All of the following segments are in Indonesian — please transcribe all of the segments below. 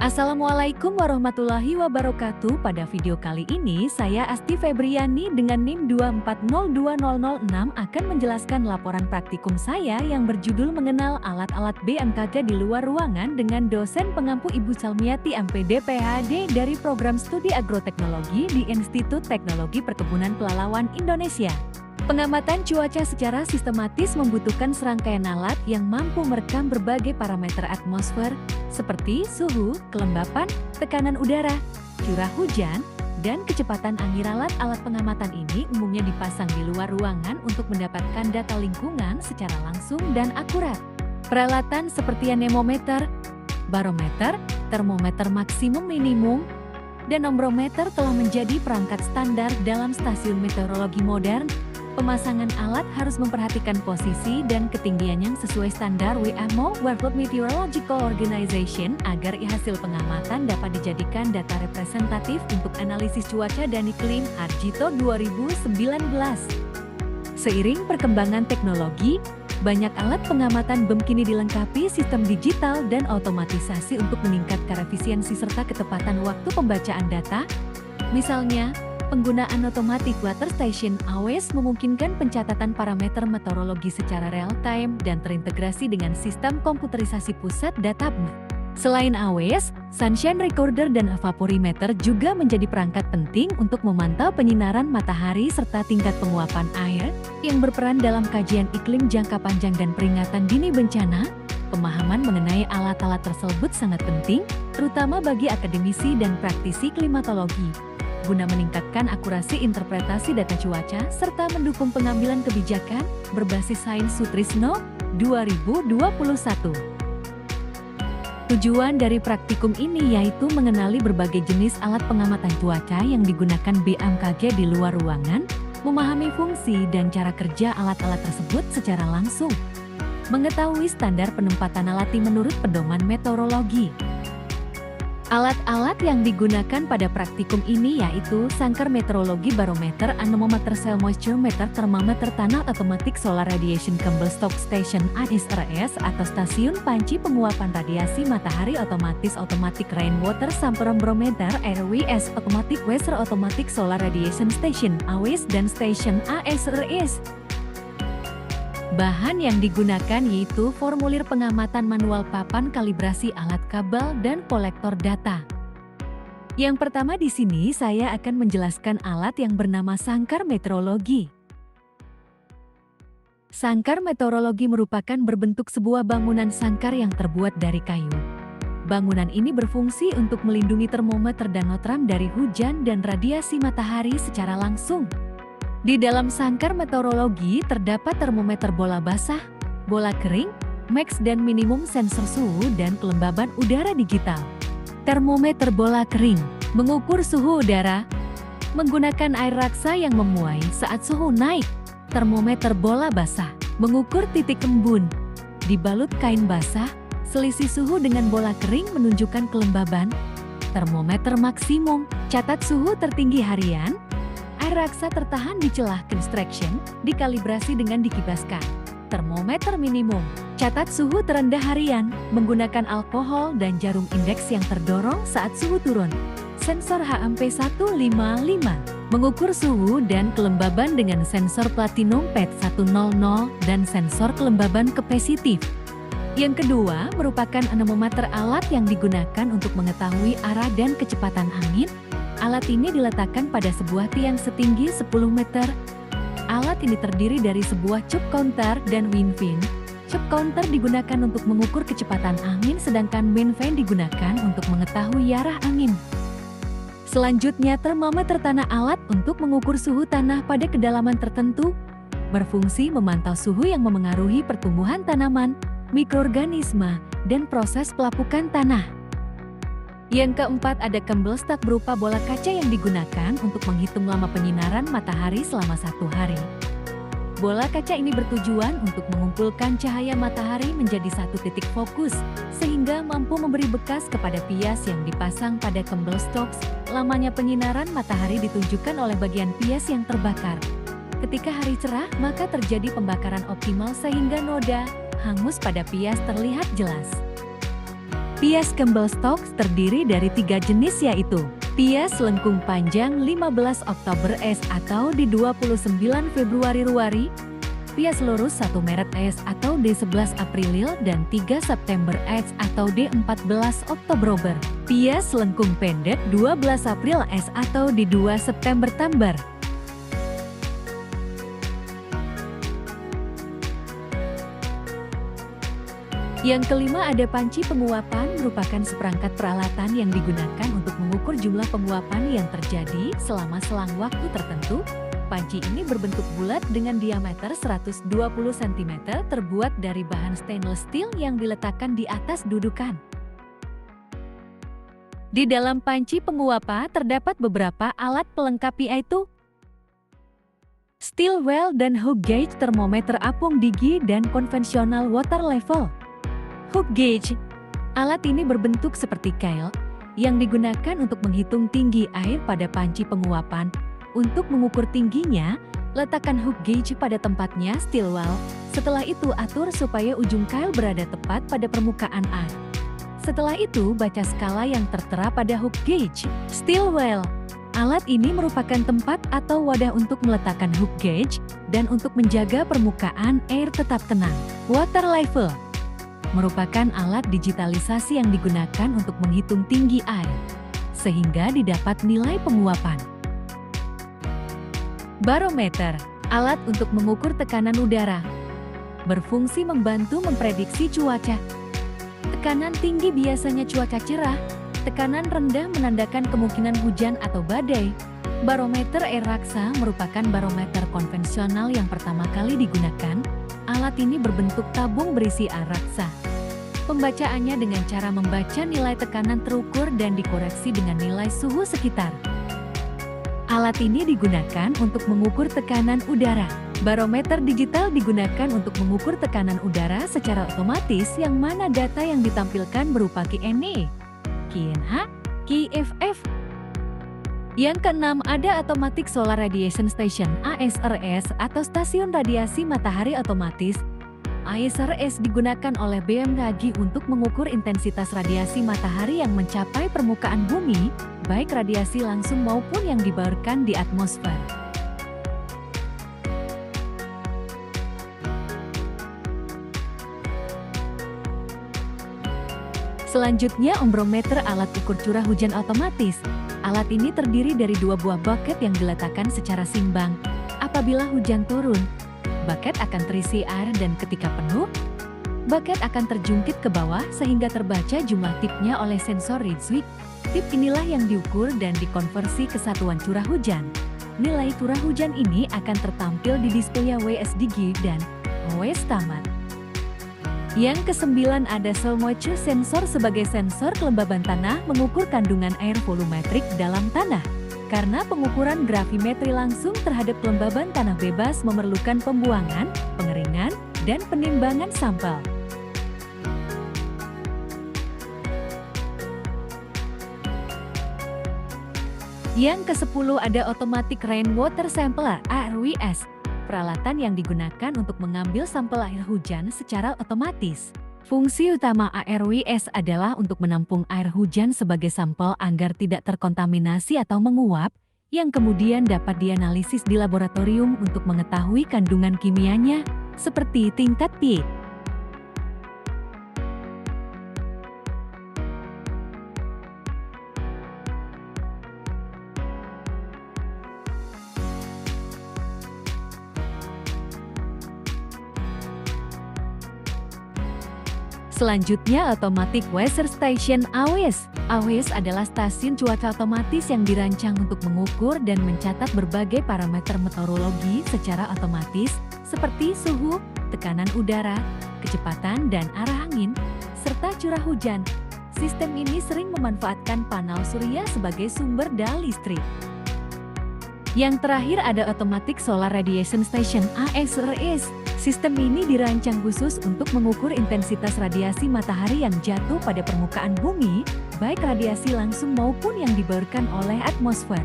Assalamualaikum warahmatullahi wabarakatuh. Pada video kali ini saya Asti Febriani dengan NIM 2402006 akan menjelaskan laporan praktikum saya yang berjudul mengenal alat-alat BMKG di luar ruangan dengan dosen pengampu Ibu Salmiati MPD PhD dari Program Studi Agroteknologi di Institut Teknologi Perkebunan Pelalawan Indonesia. Pengamatan cuaca secara sistematis membutuhkan serangkaian alat yang mampu merekam berbagai parameter atmosfer seperti suhu, kelembapan, tekanan udara, curah hujan, dan kecepatan angin. Alat pengamatan ini umumnya dipasang di luar ruangan untuk mendapatkan data lingkungan secara langsung dan akurat. Peralatan seperti anemometer, barometer, termometer maksimum minimum, dan ombrometer telah menjadi perangkat standar dalam stasiun meteorologi modern. Pemasangan alat harus memperhatikan posisi dan ketinggian yang sesuai standar WMO World Meteorological Organization agar hasil pengamatan dapat dijadikan data representatif untuk analisis cuaca dan iklim Harjito 2019. Seiring perkembangan teknologi, banyak alat pengamatan BEM kini dilengkapi sistem digital dan otomatisasi untuk meningkatkan efisiensi serta ketepatan waktu pembacaan data. Misalnya, penggunaan Automatic Weather Station (AWS) memungkinkan pencatatan parameter meteorologi secara real-time dan terintegrasi dengan sistem komputerisasi pusat data BEM. Selain AWS, Sunshine Recorder dan Evaporimeter juga menjadi perangkat penting untuk memantau penyinaran matahari serta tingkat penguapan air yang berperan dalam kajian iklim jangka panjang dan peringatan dini bencana. Pemahaman mengenai alat-alat tersebut sangat penting, terutama bagi akademisi dan praktisi klimatologi, guna meningkatkan akurasi interpretasi data cuaca serta mendukung pengambilan kebijakan berbasis Sains Sutrisno 2021. Tujuan dari praktikum ini yaitu mengenali berbagai jenis alat pengamatan cuaca yang digunakan BMKG di luar ruangan, memahami fungsi dan cara kerja alat-alat tersebut secara langsung, mengetahui standar penempatan alat menurut pedoman meteorologi. Alat-alat yang digunakan pada praktikum ini yaitu sangkar meteorologi, barometer, anemometer, cell moisture meter, termometer tanah, automatic solar radiation Candlestick station (ASRS) atau stasiun panci penguapan radiasi matahari otomatis, automatic rainwater barometer (AWS), automatic weather, automatic solar radiation station (AWS) dan station ASRS. Bahan yang digunakan yaitu formulir pengamatan manual, papan kalibrasi, alat kabel, dan kolektor data. Yang pertama di sini saya akan menjelaskan alat yang bernama sangkar meteorologi. Sangkar meteorologi merupakan berbentuk sebuah bangunan sangkar yang terbuat dari kayu. Bangunan ini berfungsi untuk melindungi termometer dan notram dari hujan dan radiasi matahari secara langsung. Di dalam sangkar meteorologi terdapat termometer bola basah, bola kering, max dan minimum sensor suhu dan kelembaban udara digital. Termometer bola kering mengukur suhu udara menggunakan air raksa yang memuai saat suhu naik. Termometer bola basah mengukur titik embun. Dibalut kain basah, selisih suhu dengan bola kering menunjukkan kelembaban. Termometer maksimum catat suhu tertinggi harian. Air raksa tertahan di celah constriction, dikalibrasi dengan dikibaskan. Termometer minimum, catat suhu terendah harian, menggunakan alkohol dan jarum indeks yang terdorong saat suhu turun. Sensor HMP 155, mengukur suhu dan kelembaban dengan sensor platinum PET 100 dan sensor kelembaban kapasitif. Yang kedua merupakan anemometer, alat yang digunakan untuk mengetahui arah dan kecepatan angin. Alat ini diletakkan pada sebuah tiang setinggi 10 meter. Alat ini terdiri dari sebuah cup counter dan wind vane. Cup counter digunakan untuk mengukur kecepatan angin, sedangkan wind vane digunakan untuk mengetahui arah angin. Selanjutnya termometer tanah, alat untuk mengukur suhu tanah pada kedalaman tertentu. Berfungsi memantau suhu yang memengaruhi pertumbuhan tanaman, mikroorganisme, dan proses pelapukan tanah. Yang keempat ada candlestick berupa bola kaca yang digunakan untuk menghitung lama penyinaran matahari selama 1 hari. Bola kaca ini bertujuan untuk mengumpulkan cahaya matahari menjadi satu titik fokus, sehingga mampu memberi bekas kepada pias yang dipasang pada candlestick. Lamanya penyinaran matahari ditunjukkan oleh bagian pias yang terbakar. Ketika hari cerah, maka terjadi pembakaran optimal sehingga noda hangus pada pias terlihat jelas. Pias Campbell Stokes terdiri dari 3 jenis yaitu pias lengkung panjang 15 Oktober S atau di 29 Februari Ruari, pias lurus 1 Maret S atau D11 April dan 3 September S atau D14 Oktober. Pias lengkung pendek 12 April S atau di 2 September Tamber. Yang kelima ada panci penguapan, merupakan seperangkat peralatan yang digunakan untuk mengukur jumlah penguapan yang terjadi selama selang waktu tertentu. Panci ini berbentuk bulat dengan diameter 120 cm, terbuat dari bahan stainless steel yang diletakkan di atas dudukan. Di dalam panci penguapa terdapat beberapa alat pelengkap yaitu steel well dan hook gauge, termometer apung digi, dan konvensional water level. Hook gauge. Alat ini berbentuk seperti kail yang digunakan untuk menghitung tinggi air pada panci penguapan. Untuk mengukur tingginya, letakkan hook gauge pada tempatnya steel well. Setelah itu atur supaya ujung kail berada tepat pada permukaan air. Setelah itu baca skala yang tertera pada hook gauge. Steel well. Alat ini merupakan tempat atau wadah untuk meletakkan hook gauge dan untuk menjaga permukaan air tetap tenang. Water level merupakan alat digitalisasi yang digunakan untuk menghitung tinggi air, sehingga didapat nilai penguapan. Barometer, alat untuk mengukur tekanan udara, berfungsi membantu memprediksi cuaca. Tekanan tinggi biasanya cuaca cerah, tekanan rendah menandakan kemungkinan hujan atau badai. Barometer air raksa merupakan barometer konvensional yang pertama kali digunakan. Alat ini berbentuk tabung berisi air raksa. Pembacaannya dengan cara membaca nilai tekanan terukur dan dikoreksi dengan nilai suhu sekitar. Alat ini digunakan untuk mengukur tekanan udara. Barometer digital digunakan untuk mengukur tekanan udara secara otomatis, yang mana data yang ditampilkan berupa QNE, QNH, QFF. Yang keenam ada Automatic Solar Radiation Station (ASRS) atau stasiun radiasi matahari otomatis. ASRS digunakan oleh BMKG untuk mengukur intensitas radiasi matahari yang mencapai permukaan bumi, baik radiasi langsung maupun yang dibaurkan di atmosfer. Selanjutnya ombrometer, alat ukur curah hujan otomatis. Alat ini terdiri dari 2 buah bucket yang diletakkan secara simbang. Apabila hujan turun, bucket akan terisi air dan ketika penuh, bucket akan terjungkit ke bawah sehingga terbaca jumlah tipnya oleh sensor Ridgeway. Tip inilah yang diukur dan dikonversi ke satuan curah hujan. Nilai curah hujan ini akan tertampil di display WSDG dan OS tamat. Yang kesembilan ada soil moisture sensor sebagai sensor kelembaban tanah, mengukur kandungan air volumetrik dalam tanah. Karena pengukuran gravimetri langsung terhadap kelembaban tanah bebas memerlukan pembuangan, pengeringan, dan penimbangan sampel. Yang ke-10 ada Automatic Rainwater Sampler (ARWS), peralatan yang digunakan untuk mengambil sampel air hujan secara otomatis. Fungsi utama ARWS adalah untuk menampung air hujan sebagai sampel agar tidak terkontaminasi atau menguap, yang kemudian dapat dianalisis di laboratorium untuk mengetahui kandungan kimianya, seperti tingkat pH. Selanjutnya Automatic Weather Station (AWS). AWS adalah stasiun cuaca otomatis yang dirancang untuk mengukur dan mencatat berbagai parameter meteorologi secara otomatis, seperti suhu, tekanan udara, kecepatan dan arah angin, serta curah hujan. Sistem ini sering memanfaatkan panel surya sebagai sumber daya listrik. Yang terakhir ada Automatic Solar Radiation Station (ASRS). Sistem ini dirancang khusus untuk mengukur intensitas radiasi matahari yang jatuh pada permukaan bumi, baik radiasi langsung maupun yang dibaurkan oleh atmosfer.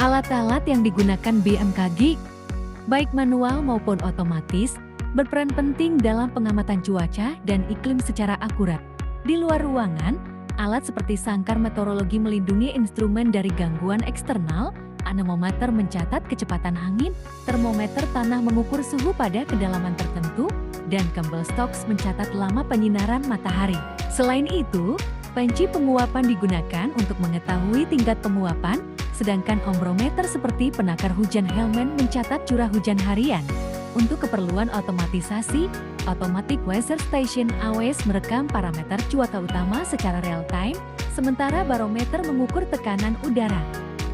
Alat-alat yang digunakan BMKG, baik manual maupun otomatis, berperan penting dalam pengamatan cuaca dan iklim secara akurat. Di luar ruangan, alat seperti sangkar meteorologi melindungi instrumen dari gangguan eksternal, anemometer mencatat kecepatan angin, termometer tanah mengukur suhu pada kedalaman tertentu, dan Campbell Stokes mencatat lama penyinaran matahari. Selain itu, panci penguapan digunakan untuk mengetahui tingkat penguapan, sedangkan ombrometer seperti penakar hujan Hellman mencatat curah hujan harian. Untuk keperluan otomatisasi, Automatic Weather Station AWS merekam parameter cuaca utama secara real-time, sementara barometer mengukur tekanan udara.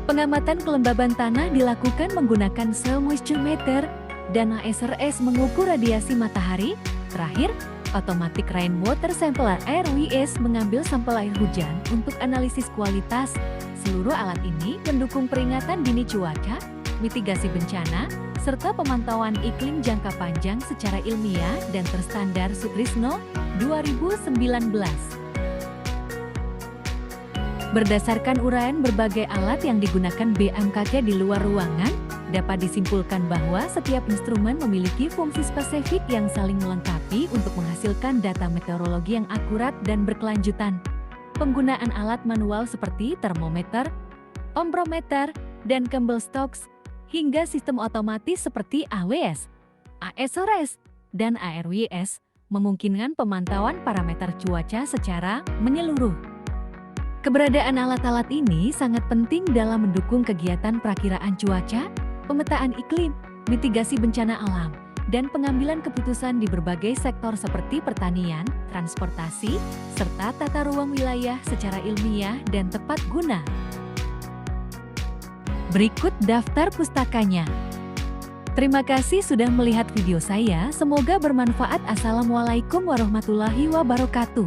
Pengamatan kelembaban tanah dilakukan menggunakan Soil Moisture Meter, dan ASRS mengukur radiasi matahari. Terakhir, Automatic Rainwater Sampler ARWS mengambil sampel air hujan untuk analisis kualitas. Seluruh alat ini mendukung peringatan dini cuaca, mitigasi bencana, serta pemantauan iklim jangka panjang secara ilmiah dan terstandar Sutrisno 2019. Berdasarkan uraian berbagai alat yang digunakan BMKG di luar ruangan, dapat disimpulkan bahwa setiap instrumen memiliki fungsi spesifik yang saling melengkapi untuk menghasilkan data meteorologi yang akurat dan berkelanjutan. Penggunaan alat manual seperti termometer, ombrometer, dan Campbell Stokes, hingga sistem otomatis seperti AWS, ASRS, dan ARWS memungkinkan pemantauan parameter cuaca secara menyeluruh. Keberadaan alat-alat ini sangat penting dalam mendukung kegiatan perakiraan cuaca, pemetaan iklim, mitigasi bencana alam, dan pengambilan keputusan di berbagai sektor seperti pertanian, transportasi, serta tata ruang wilayah secara ilmiah dan tepat guna. Berikut daftar pustakanya. Terima kasih sudah melihat video saya, semoga bermanfaat. Assalamualaikum warahmatullahi wabarakatuh.